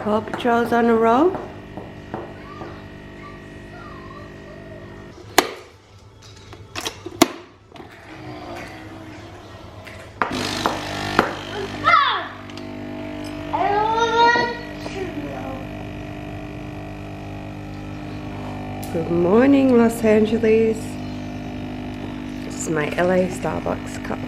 Paw Patrol's on a roll. Good morning, Los Angeles. This is my LA Starbucks cup.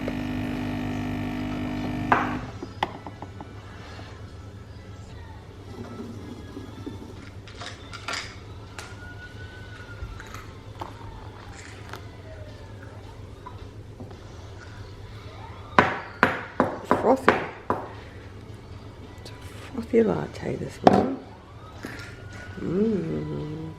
Frothy. It's a frothy latte this morning. Mmm.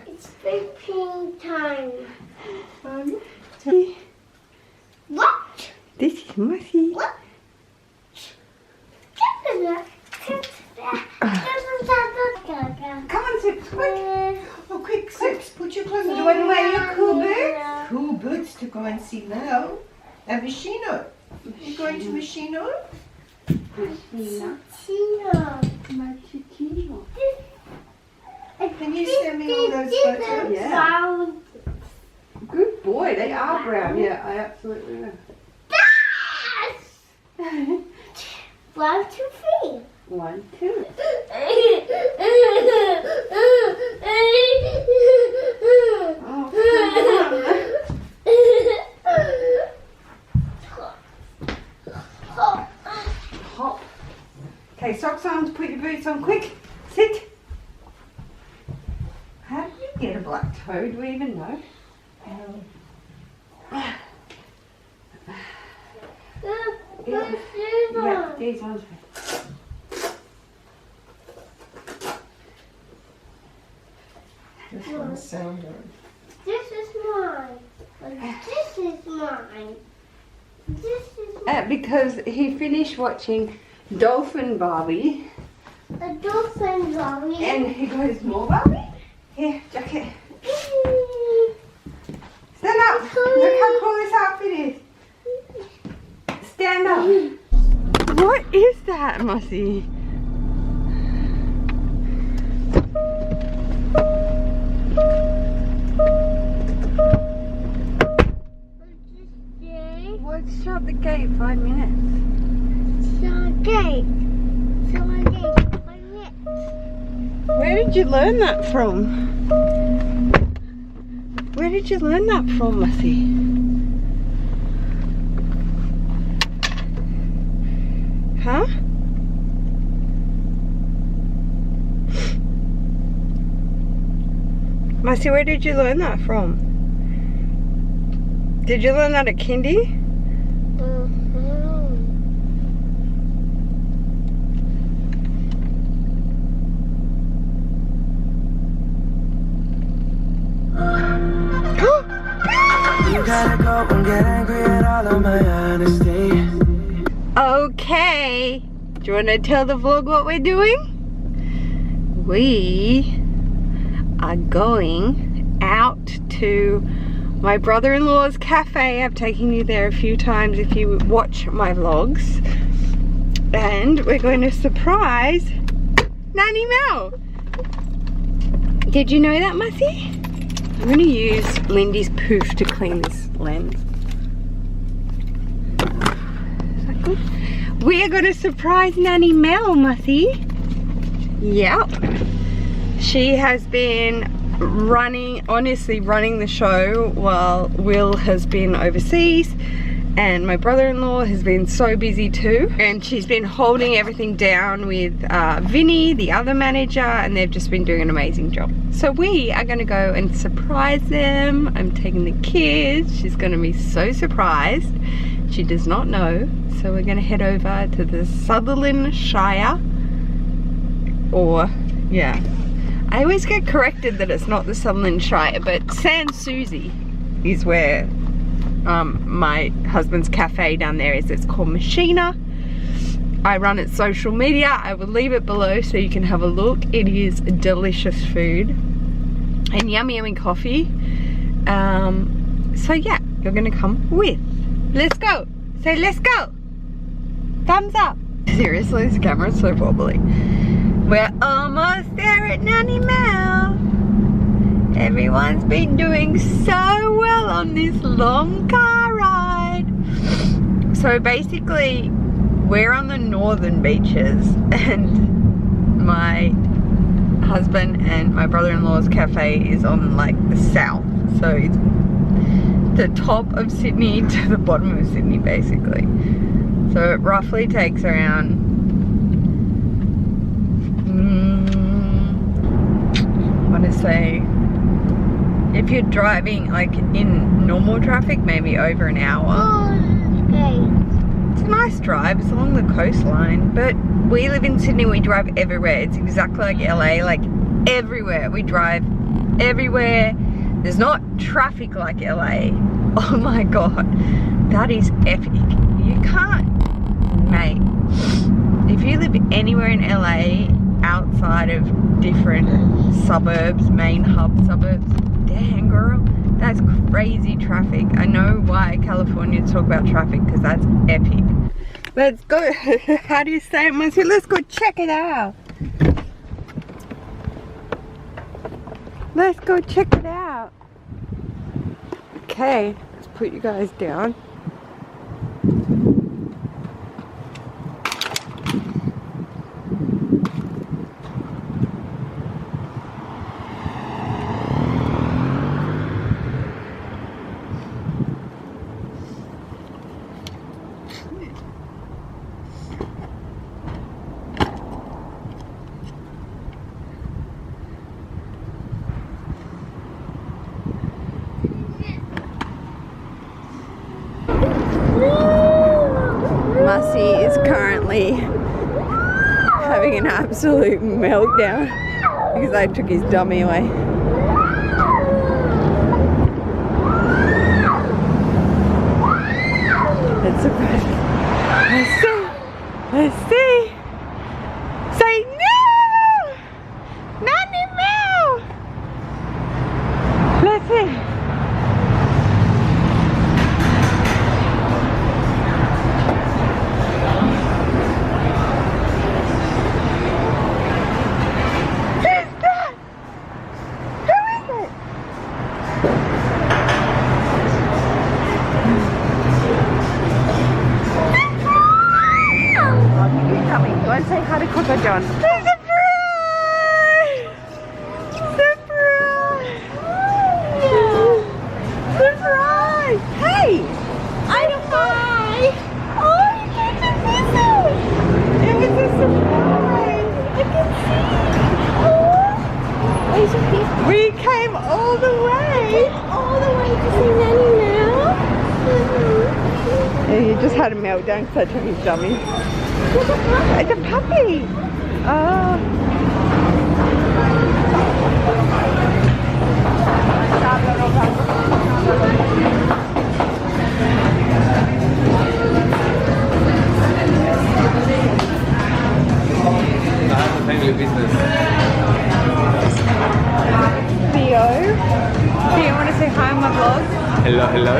It's sleeping time. What? This is Mussy. What? Come on, Sips, quick. Oh, quick, Sips, put your clothes on. Do you want to wear your cool boots? Cool boots to go and see VALE at MACCHINA. You going to MACCHINA? MACCHINA. Can you send me all those photos? Yeah. Good boy, they are brown. Yeah, I absolutely know. Yes! 1, 2, 3. 1, 2. Hop. Okay, socks on, put your boots on, quick. Sit. How did you get a black toe? Do we even know? Yeah, these ones. This one's sounder. This is mine. This is mine. This is mine. Because he finished watching Dolphin Barbie. A dolphin Barbie. And he goes, more Barbie? Here, jacket. Stand up. Look how cool this outfit is. Stand up. What is that, Mussy? Well, shut the gate 5 minutes. Where did you learn that from? Where did you learn that from, Mussy? Huh? Mussy, where did you learn that from? Did you learn that at kindy? You gotta go and get angry at all of my honesty. Okay. Do you want to tell the vlog what we're doing? We are going out to my brother-in-law's cafe. I've taken you there a few times if you watch my vlogs. And we're going to surprise Nanny Mel. Did you know that, Mussy? I'm going to use Lindy's poof to clean this lens. Is that good? We are going to surprise Nanny Mel, Mussy. Yep. She has been honestly running the show while Will has been overseas. And my brother-in-law has been so busy too. And she's been holding everything down with Vinny, the other manager, and they've just been doing an amazing job. So we are gonna go and surprise them. I'm taking the kids. She's gonna be so surprised. She does not know. So we're gonna head over to the Sutherland Shire. Or, yeah, I always get corrected that it's not the Sutherland Shire, but Sans Susie is where my husband's cafe down there is. It's called MACCHINA. I run its social media. I will leave it below so you can have a look. It is delicious food and yummy coffee. So yeah, you're gonna come with. Let's go. Say let's go. Thumbs up. Seriously, this camera's so wobbly. We're almost there at Nanny Mel. Everyone's been doing so well on this long car ride. So basically, we're on the northern beaches and my husband and my brother-in-law's cafe is on like the south. So it's the top of Sydney to the bottom of Sydney basically. So it roughly takes around I want to say, if you're driving like in normal traffic, maybe over an hour. Oh, okay. It's a nice drive, it's along the coastline, but we live in Sydney, we drive everywhere. It's exactly like LA, like everywhere. We drive everywhere. There's not traffic like LA. Oh my god, that is epic. You can't, mate, if you live anywhere in LA outside of different suburbs, main hub suburbs, dang girl, that's crazy traffic. I know why Californians talk about traffic, because that's epic. Let's go. How do you say it, Mercy? Let's go check it out. Let's go check it out. Okay, let's put you guys down. Mussy is currently having an absolute meltdown because I took his dummy away. It's surprising. Let's see. Let's see. Say no! Nanny Mel! Let's see. Go and say hi to Coco John. Surprise! Surprise! Surprise! Hey! I don't hi! Oh, you came to visit! It was a surprise! I can see! Oh! Where's your piece? We came all the way! All the way to see Nanny Mel? Yeah, you just had a meltdown because I took his dummy. It's a puppy! Oh. I have a family business. Theo, do you want to say hi on my vlog? Hello, hello.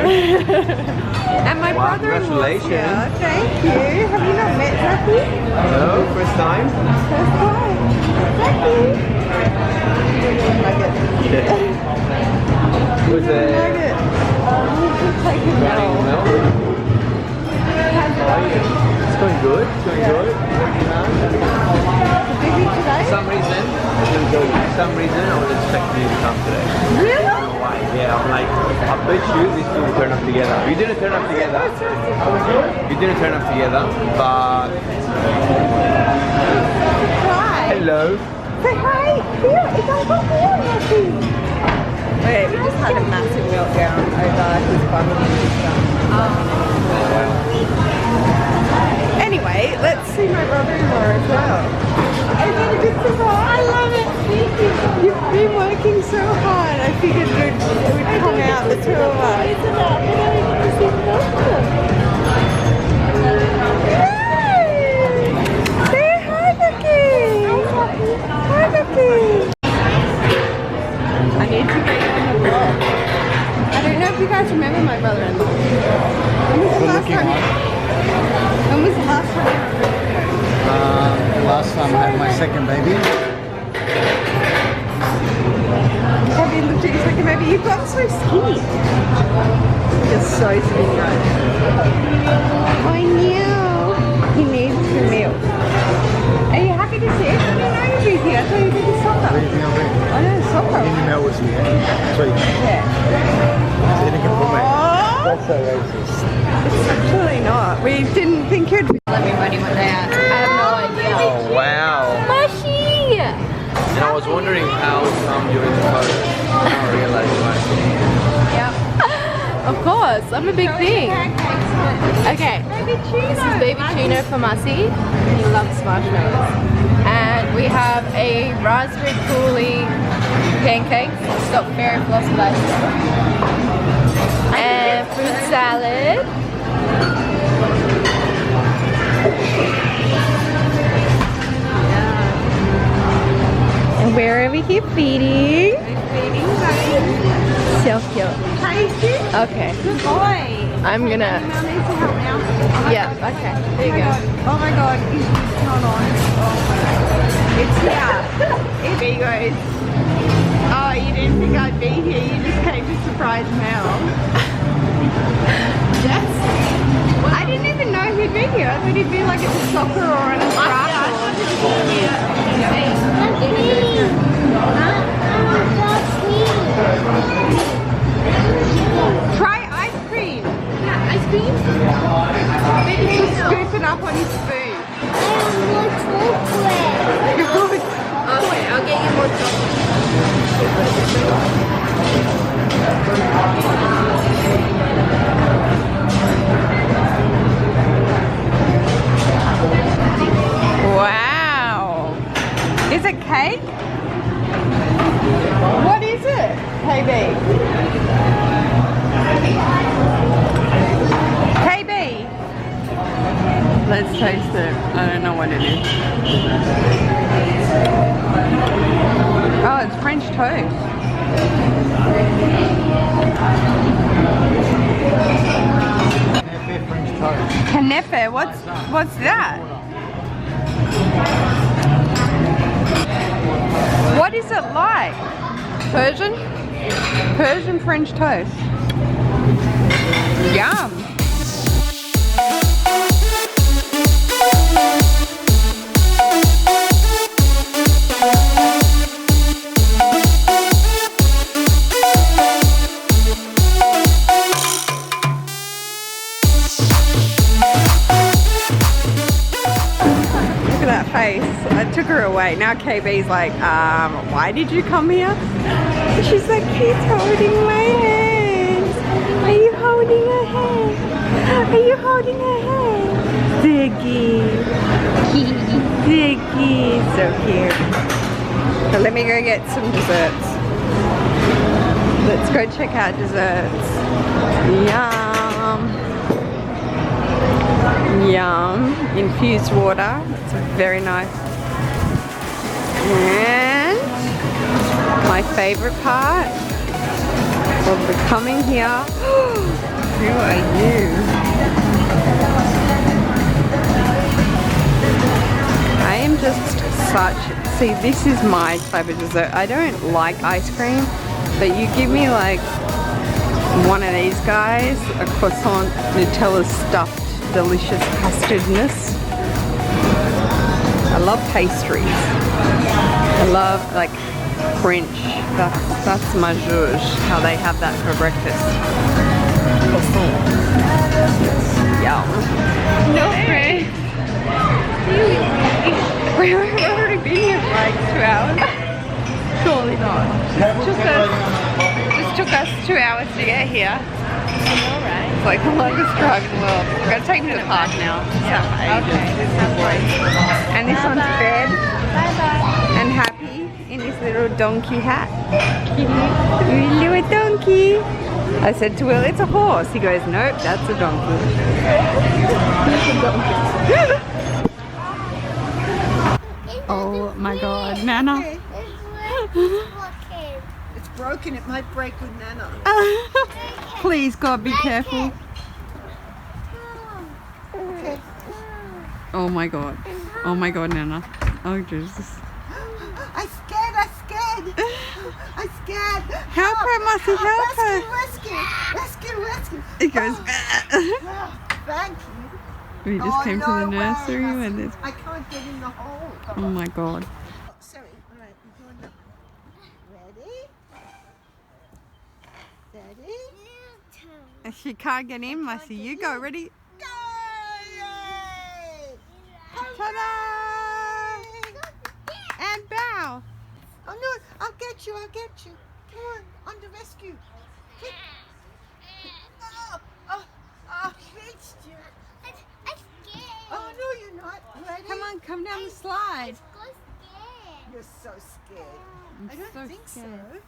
And my Wow, brother-in-law. congratulations. Yeah, thank you. Have you not met Jackie? No, first time? First time. Jackie. Nugget. Who's Nugget. He's taking running Mel. milk? How are you? It's going good. It's going good. Busy today? For some reason, I was expecting you to come today. Really? I don't know why. Yeah, I'm like, I bet you these two will turn up together. You didn't turn up together. You didn't turn up together, but... Hi. Hello. Say hi. Theo, it's all about Theo, Matthew. Okay, we just had a massive meltdown over his bundle and stuff. Anyway, let's see my brother-in-law as well. Is it a good surprise? I love it. Thank you so much. You've been working so hard. I figured it would come out, the two of us. Say hi, Lucky. Hi, Lucky. I need to be on the vlog. I don't know if you guys remember my brother-in-law. When was the last time? When was the last time? Last time I had my second baby. Have you looked at your second baby? You've got so skinny. You're so skinny right now. I know. He needs some milk. Are you happy to see it? I didn't know you'd be here. I thought you did the soccer. I know, soccer. Email was here. Sweet. Yeah. That's so racist. It's actually not. We didn't think you'd be. Let me ready one day out. I have no idea. Oh wow. Mushy! And I was wondering how come you're in the photo. I realized why. Yep. Of course, I'm a big thing. Okay, this is baby tuna for Mussy. He loves marshmallows. And we have a raspberry coulis pancakes. It's got fairy floss with ice cream. And fruit salad. And we're over here feeding. So cute. Tasty? Okay. Good boy. I'm gonna. Mel needs to help now. Yeah, okay. There you go. Oh my god, it's not on. Oh my god. It's here. He goes, oh, you didn't think I'd be here, you just came to surprise Mel. Yes. I didn't even know he'd be here. I thought he'd be like at the soccer or on a raffle. Try ice cream. Yeah, ice cream? Maybe just scoop it up on his spoon. Okay, I'll get you more Wow. Is it cake? What is it, KB? KB. Let's taste it. I don't know what it is. Oh, it's French toast. French toast. Canepe, what's that? What is it like? Persian? Persian French toast. Yum. I took her away. Now KB's like, why did you come here? She's like, he's holding my hand. Are you holding her hand? Are you holding her hand? Ziggy. Ziggy. So cute. So let me go get some desserts. Let's go check out desserts. Yum. Yum. Infused water. It's very nice. And my favorite part of coming here. Who are you? I am just such. See, this is my type of dessert. I don't like ice cream, but you give me like one of these guys, a croissant, Nutella stuffed, delicious custardness. I love pastries. I love like French. That's my zhuzh, how they have that for breakfast. Yum. No French. We've already been here for like 2 hours. Surely not. Just took us 2 hours to get here. It's like the longest drive in the world. We're going to take me to the park now. Yeah. Okay. And this one's fed and happy in his little donkey hat. Little donkey. I said to Will, it's a horse. He goes, nope, that's a donkey. Oh my God, Nana. It's broken. It might break with Nana. Please, God, be careful. Okay. Oh my God. Oh my God, Nana. Oh Jesus. I'm scared. I'm scared. I'm scared. Help her, Mussy, help her. Rescue. It goes. Thank you. We just came to the nursery way. and there's. I can't get in the hole. Oh my God. Sorry. All right. We're going up. Ready? She can't get in, Mussy. You go. Ready? Go! Yay! Ta-da! And bow. Oh no! I'll get you. Come on the rescue. Quick. Oh, reached you. Oh no, you're not. Ready? Come on, come down the slide. You're so scared. I'm I don't so think scared.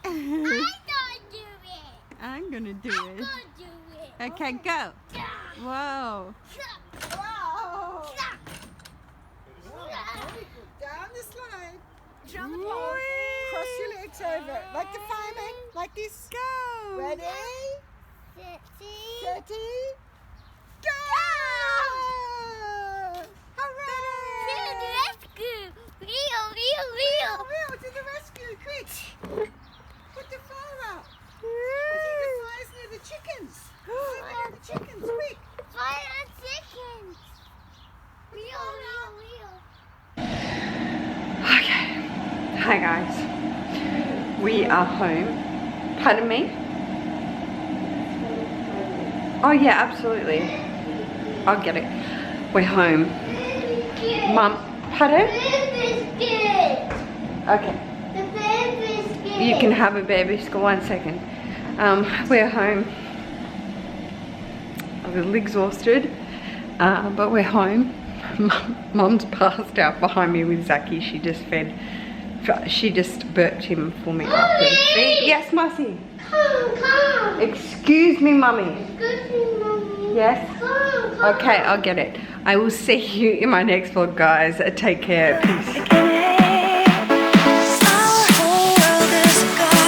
I don't do it. I'm gonna do I it. don't do it. Okay, go. Whoa. Wow. Very good. Down the slide. Jump off. Cross your legs over. Like the fireman. Like this. Go. Ready? Steady. Go! Hooray! Will, to the rescue, quick! Put the fire out. I think the fire's near the chickens. Fire the chickens, quick! Okay. Hi guys. We are home. Pardon me? Oh yeah, absolutely. I'll get it. We're home. Mum, pardon? Okay. You can have a baby biscuit. 1 second. We're home. I'm a little exhausted, but we're home. Mum's passed out behind me with Zaki. She just burped him for me after the feed. Yes, Mussy. Come. Excuse me, Mummy. Yes? Come. Okay, I'll get it. I will see you in my next vlog, guys. Take care. Peace.